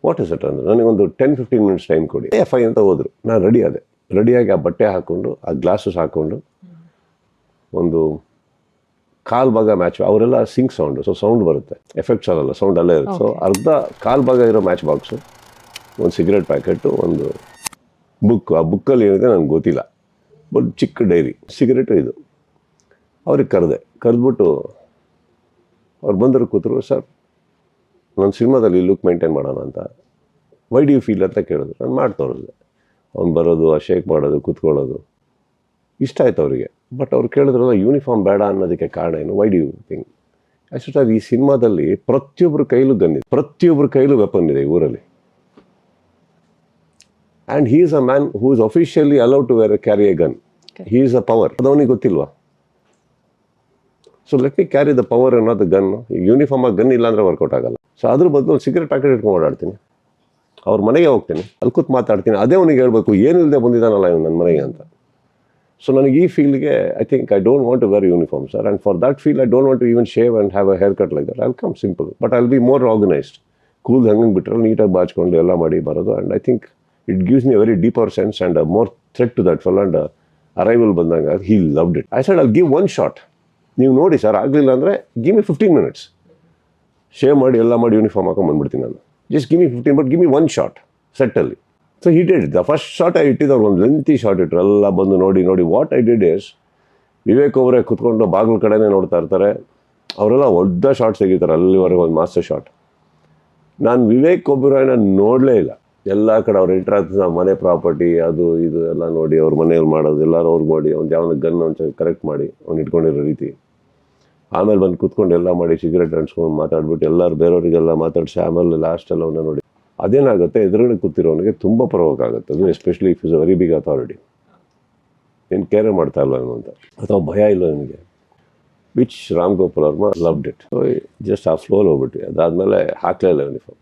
What is it ಅಂದರೆ ನನಗೊಂದು 10-15 minutes time ಕೊಡಿ. ಫೈ ಅಂತ ಹೋದರು. ನಾನು ರೆಡಿ ಆದೆ. ರೆಡಿಯಾಗಿ ಆ ಬಟ್ಟೆ ಹಾಕ್ಕೊಂಡು ಆ ಗ್ಲಾಸಸ್ ಹಾಕ್ಕೊಂಡು ಒಂದು ಕಾಲು ಭಾಗ ಮ್ಯಾಚ್, ಅವರೆಲ್ಲ ಸಿಂಕ್ ಸೌಂಡು, ಸೊ ಸೌಂಡ್ ಬರುತ್ತೆ, ಎಫೆಕ್ಟ್ಸ್ ಆಗಲ್ಲ, ಸೌಂಡ್ ಅಲ್ಲೇ ಇರುತ್ತೆ. ಸೊ ಅರ್ಧ ಕಾಲು ಭಾಗ ಇರೋ ಮ್ಯಾಚ್ ಬಾಕ್ಸು, ಒಂದು ಸಿಗರೇಟ್ ಪ್ಯಾಕೆಟು, ಒಂದು ಬುಕ್. ಆ ಬುಕ್ಕಲ್ಲಿ ಏನಿದೆ ನನಗೆ ಗೊತ್ತಿಲ್ಲ, ಬಟ್ ಚಿಕ್ಕ ಡೈರಿ, ಸಿಗರೇಟು ಇದು. ಅವ್ರಿಗೆ ಕರೆದ್ಬಿಟ್ಟು ಅವ್ರು ಬಂದರು, ಕೂತರು. ಸರ್, ನನ್ನ ಸಿನಿಮಾದಲ್ಲಿ ಲುಕ್ ಮೇಂಟೈನ್ ಮಾಡೋಣ ಅಂತ, ವೈ ಡು ಯು ಫೀಲ್ ಅಂತ ಕೇಳಿದ್ರು. ನಾನು ಮಾಡಿ ತೋರಿಸಿದೆ. ಅವ್ನು ಬರೋದು, ಆ ಶೇಕ್ ಮಾಡೋದು, ಕೂತ್ಕೊಳ್ಳೋದು ಇಷ್ಟ ಆಯ್ತು ಅವರಿಗೆ. ಬಟ್ ಅವ್ರು ಕೇಳಿದ್ರಲ್ಲ ಯೂನಿಫಾರ್ಮ್ ಬೇಡ ಅನ್ನೋದಕ್ಕೆ ಕಾರಣ ಏನು, why do you think? Actually ಈ ಸಿನಿಮಾದಲ್ಲಿ ಪ್ರತಿಯೊಬ್ಬರ ಕೈಲೂ ಗನ್ ಇದೆ, ಪ್ರತಿಯೊಬ್ಬರ ಕೈಲೂ ವೆಪನ್ ಇದೆ ಈ ಊರಲ್ಲಿ. And he is a man who is officially allowed to carry a gun. He is a power. ಅದು ಅವನಿಗೆ ಗೊತ್ತಿಲ್ವಾ? So let me carry the power ಅನ್ನೋದು ಗನ್. ಈಗ ಯೂನಿಫಾರ್ಮಾಗಿ ಗನ್ ಇಲ್ಲ ಅಂದರೆ ವರ್ಕೌಟ್ ಆಗಲ್ಲ. ಸೊ ಅದ್ರ ಬದಲು ಒಂದು ಸಿಗರೇಟ್ ಪ್ಯಾಕೆಟ್ ಇಟ್ಕೊಂಡು ಓಡಾಡ್ತೀನಿ, ಅವ್ರ ಮನೆಗೆ ಹೋಗ್ತೀನಿ, ಅಲ್ಲಿ ಕೂತ್ ಮಾತಾಡ್ತೀನಿ. ಅದೇ ಅವನಿಗೆ ಹೇಳ್ಬೇಕು, ಏನು ಇಲ್ಲದೆ ಬಂದಿದ್ದಾನಲ್ಲ ಇವನು ನನ್ನ ಮನೆಗೆ ಅಂತ. ಸೊ ನನಗೆ ಈ ಫೀಲ್ಡ್ಗೆ I think I don't want to wear uniform, sir. And for that feel I don't want to even shave and have a hair cut like that. I will come simple, but I will be more organised. Cool ಹಂಗೆ ಬಿಟ್ಟರೆ ನೀಟಾಗಿ ಬಾಚ್ಕೊಂಡು ಎಲ್ಲ ಮಾಡಿ ಬರೋದು. And I think it gives me a very deeper sense and a more threat to that fell. And arrival ಬಂದಾಗ ಹೀ loved it. I said I'll give one shot. ನೀವು ನೋಡಿ ಸರ್, ಆಗಲಿಲ್ಲ ಅಂದರೆ ಗಿವ್ ಮಿ 15 ಮಿನಿಟ್ಸ್. ಶೇವ್ ಮಾಡಿ ಎಲ್ಲ ಮಾಡಿ uniform ಹಾಕೊಂಡು ಬಂದ್ಬಿಡ್ತೀನಿ ನಾನು. Just give me 15, but give me one shot ಸೆಟ್ಟಲ್ಲಿ. So he did. The first shot I ಇಟ್ಟಿದ್ದವ್ರು ಒಂದು ಲೆಂತಿ ಶಾಟ್ ಇಟ್ಟರು. ಎಲ್ಲ ಬಂದು ನೋಡಿ what I did is, Vivek ಅವರೇ ಕುತ್ಕೊಂಡು ಬಾಗಿಲು ಕಡೆನೇ ನೋಡ್ತಾ ಇರ್ತಾರೆ. ಅವರೆಲ್ಲ ಒಡ್ಡ ಶಾರ್ಟ್ಸ್ ತೆಗಿತಾರೆ, ಅಲ್ಲಿವರೆಗೆ ಒಂದು ಮಾಸ್ಟರ್ ಶಾಟ್. ನಾನು ವಿವೇಕ್ ಒಬ್ಬರನ್ನ ನೋಡಲೇ ಇಲ್ಲ. ಎಲ್ಲ ಕಡೆ ಅವ್ರು ಎಂಟ್ರ್ ಆಗ್ತದೆ, ಮನೆ ಪ್ರಾಪರ್ಟಿ ಅದು ಇದು ಎಲ್ಲ ನೋಡಿ, ಅವ್ರ ಮನೆಯಲ್ಲಿ ಮಾಡೋದು ಎಲ್ಲರೂ ಅವ್ರಿಗೆ ಮಾಡಿ, ಅವ್ನು ಯಾವನ ಗನ್ ಒಂದು ಕರೆಕ್ಟ್ ಮಾಡಿ ಅವ್ನು ಇಟ್ಕೊಂಡಿರೋ ರೀತಿ. ಆಮೇಲೆ ಬಂದು ಕೂತ್ಕೊಂಡು ಎಲ್ಲ ಮಾಡಿ ಸಿಗರೇಟ್ ಅಂಟ್ಸ್ಕೊಂಡು ಮಾತಾಡ್ಬಿಟ್ಟು ಎಲ್ಲರೂ ಬೇರೆಯವರಿಗೆಲ್ಲ ಮಾತಾಡಿಸಿ ಆಮೇಲೆ ಲಾಸ್ಟಲ್ಲಿ ಅವನ್ನ ನೋಡಿ ಅದೇನಾಗುತ್ತೆ, ಎದುರುಗಡೆ ಕೂತಿರೋನಿಗೆ ತುಂಬ ಪ್ರವೋಕ್ ಆಗುತ್ತೆ. ಅದು especially if is a very big authority. ಏನು ಕೇರೆ ಮಾಡ್ತಾ ಇಲ್ಲ ಅಂತ, ಅಥವಾ ಭಯ ಇಲ್ಲ ನನಗೆ, which Ram Gopal Varma loved it. So just ಆ ಫ್ಲೋಲ್ ಹೋಗ್ಬಿಟ್ವಿ. ಅದಾದಮೇಲೆ ಹಾಕಲೇ ಇಲ್ಲ ಯೂನಿಫಾರ್ಮ್.